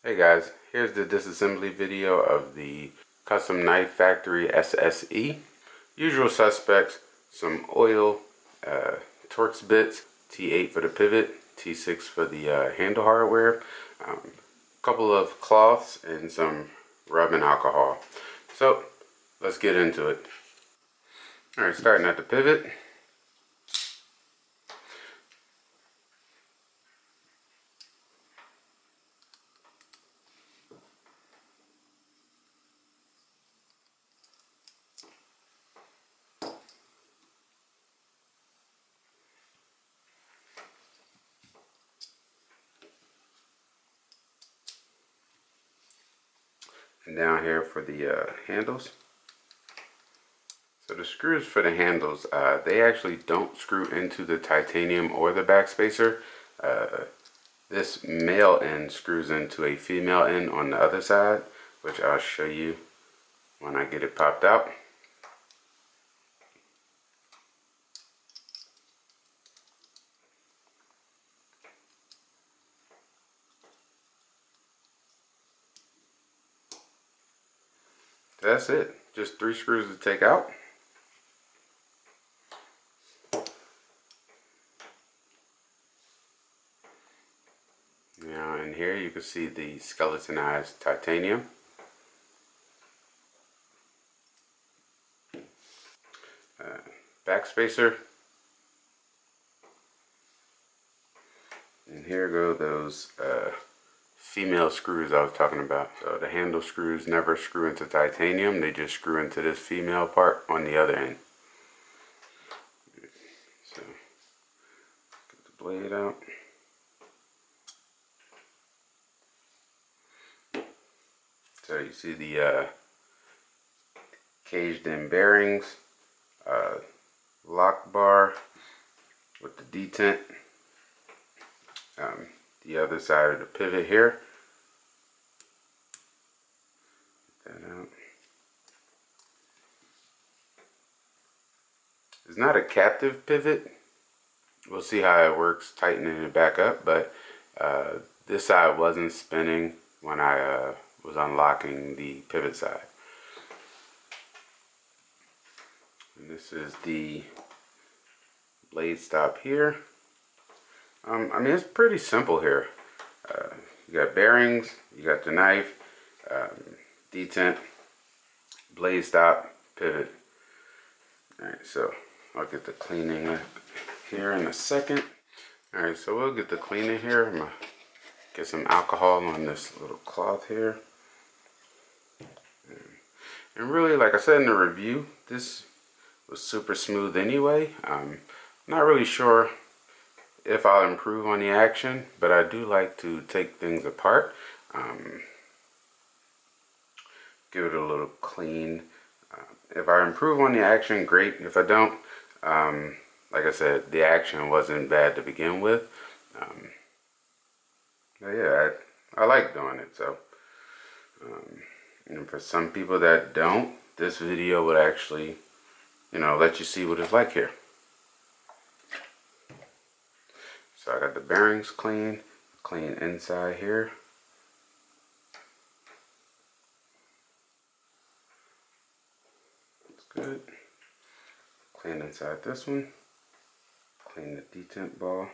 Hey guys, here's the disassembly video of the Custom Knife Factory S.S.E. Usual suspects, some oil, Torx bits, T8 for the pivot, T6 for the handle hardware, a couple of cloths, and some rubbing alcohol. So let's get into it. Alright, starting at the pivot. And down here for the handles. So the screws for the handles, they actually don't screw into the titanium or the backspacer. This male end screws into a female end on the other side, which I'll show you when I get it popped out. That's it. Just 3 screws to take out. Now in here you can see the skeletonized titanium. Backspacer. And here go those female screws I was talking about. So the handle screws never screw into titanium, they just screw into this female part on the other end. So get the blade out. So you see the caged in bearings, lock bar with the detent, the other side of the pivot here. Get that out. It's not a captive pivot. We'll see how it works tightening it back up, but this side wasn't spinning when I was unlocking the pivot side. And this is the blade stop here. I mean, it's pretty simple here. You got bearings, you got the knife, detent, blade stop, pivot. Alright, so I'll get the cleaning up here in a second. Alright, so we'll get the cleaning here. I'm going to get some alcohol on this little cloth here. And really, like I said in the review, this was super smooth anyway. Not really sure if I'll improve on the action, but I do like to take things apart. Give it a little clean. If I improve on the action, great. If I don't, like I said, the action wasn't bad to begin with. But yeah, I like doing it. So, and for some people that don't, this video would actually, let you see what it's like here. So I got the bearings clean inside here. That's good. Clean inside this one. Clean the detent ball.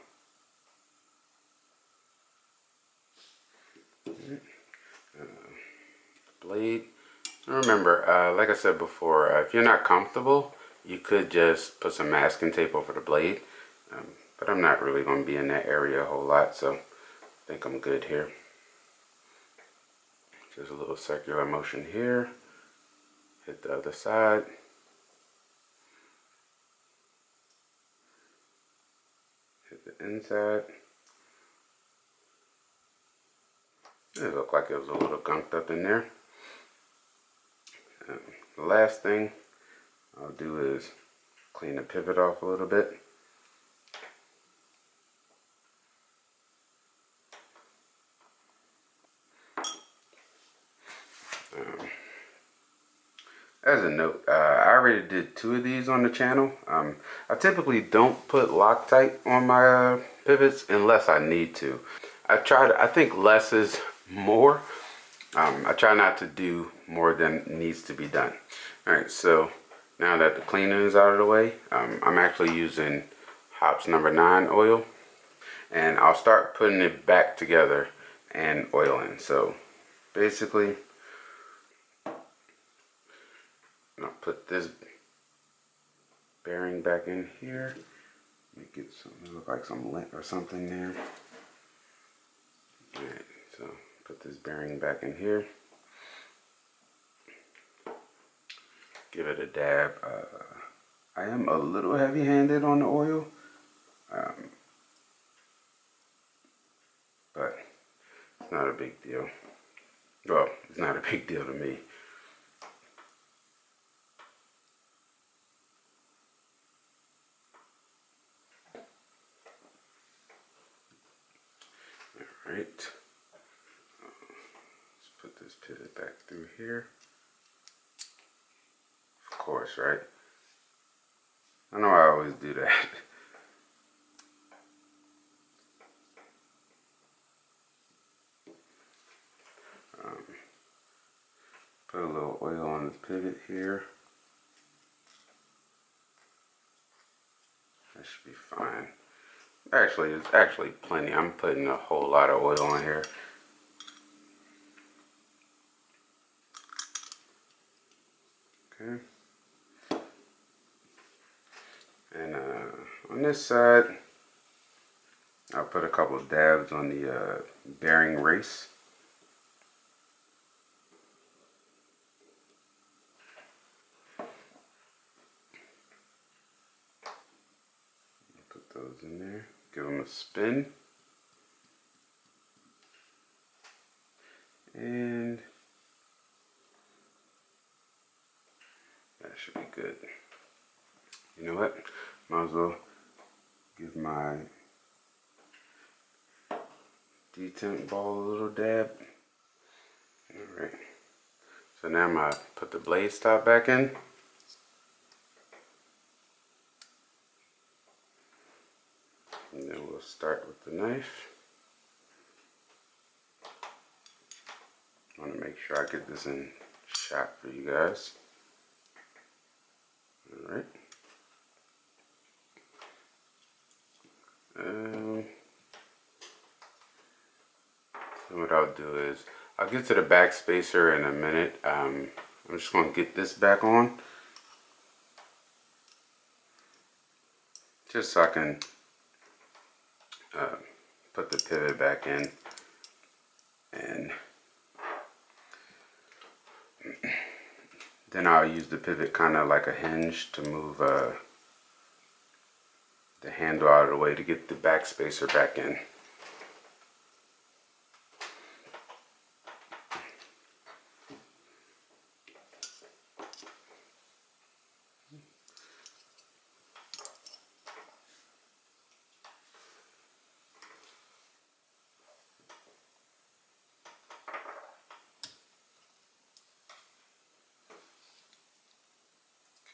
Blade. Remember, like I said before, if you're not comfortable, you could just put some masking tape over the blade. But I'm not really going to be in that area a whole lot, so I think I'm good here. Just a little circular motion here. Hit the other side. Hit the inside. It looked like it was a little gunked up in there. The last thing I'll do is clean the pivot off a little bit. As a note, I already did 2 of these on the channel. I typically don't put Loctite on my pivots unless I need to. I think less is more. I try not to do more than needs to be done. Alright, so now that the cleaning is out of the way, I'm actually using Hops number 9 oil. And I'll start putting it back together and oiling. So basically, I'll put this bearing back in here. Let me get something, look like some lint or something there. Alright, so put this bearing back in here. Give it a dab. I am a little heavy-handed on the oil, but it's not a big deal. Well, it's not a big deal to me. Alright, let's put this pivot back through here. Of course, right? I know I always do that. Put a little oil on this pivot here. That should be fine. Actually, it's actually plenty. I'm putting a whole lot of oil on here. Okay. And on this side, I'll put a couple of dabs on the bearing race. Put those in there. Give them a spin. And that should be good. You know what? Might as well give my detent ball a little dab. Alright. So now I'm going to put the blade stop back in. And then we'll start with the knife. I want to make sure I get this in shot for you guys. Alright. And what I'll do is, I'll get to the back spacer in a minute. I'm just going to get this back on. Just so I can put the pivot back in. And then I'll use the pivot kind of like a hinge to move the handle out of the way to get the back spacer back in.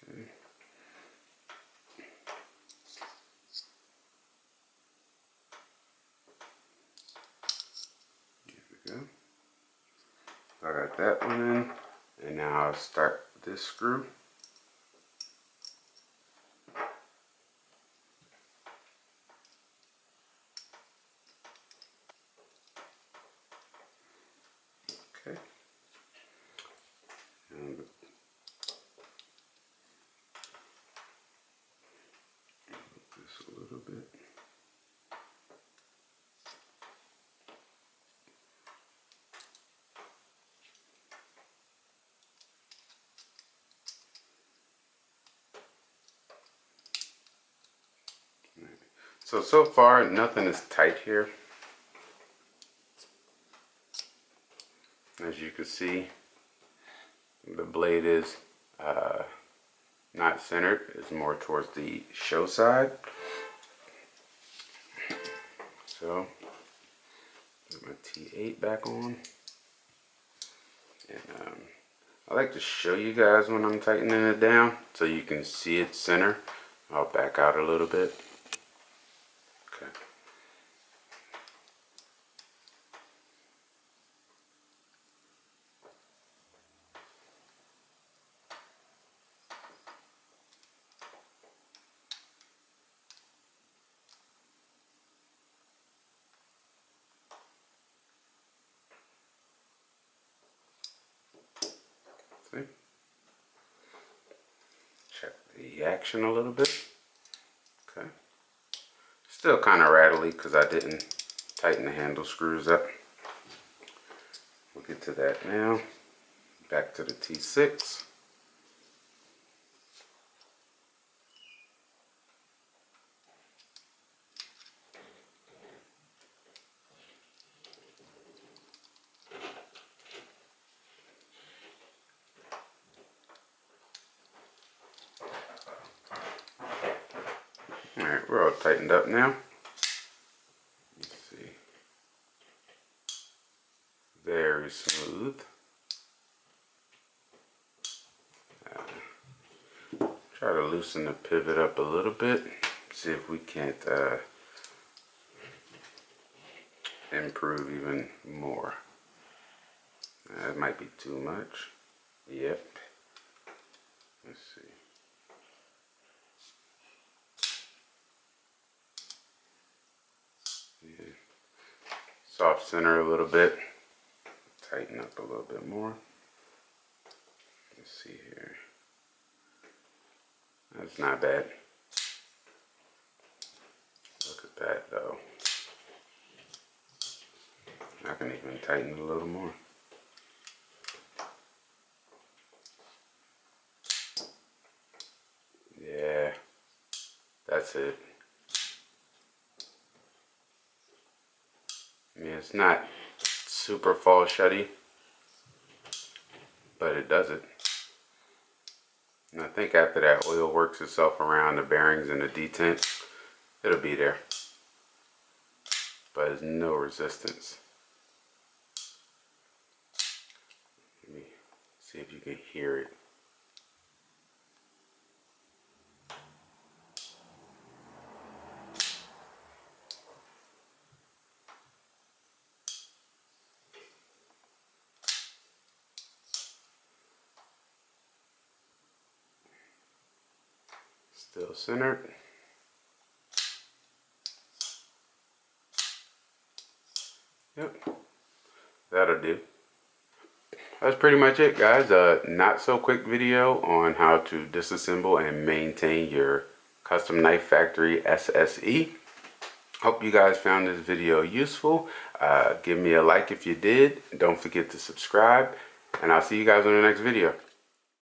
Okay. Go. So I got that one in, and now I'll start this screw. Okay. And this a little bit. So far nothing is tight here. As you can see, the blade is not centered, it's more towards the show side. So, put my T8 back on. And I like to show you guys when I'm tightening it down so you can see it center. I'll back out a little bit. Okay. See? Check the action a little bit. Okay. Still kind of rattly because I didn't tighten the handle screws up. We'll get to that now. Back to the T6. Alright, we're all tightened up now. Let's see. Very smooth. Try to loosen the pivot up a little bit. See if we can't improve even more. That might be too much. Yep. Let's see. Yeah. Soft center a little bit. Tighten up a little bit more. Let's see here. That's not bad. Look at that though. I can even tighten a little more. Yeah, that's it. I mean, it's not super fall shutty, but it does it. And I think after that oil works itself around the bearings and the detent, it'll be there. But there's no resistance. Let me see if you can hear it. Still centered. Yep, that'll do. That's pretty much it, guys. Not so quick video on how to disassemble and maintain your custom knife factory S.S.E. Hope you guys found this video useful. Give me a like if you did. Don't forget to subscribe, and I'll see you guys on the next video.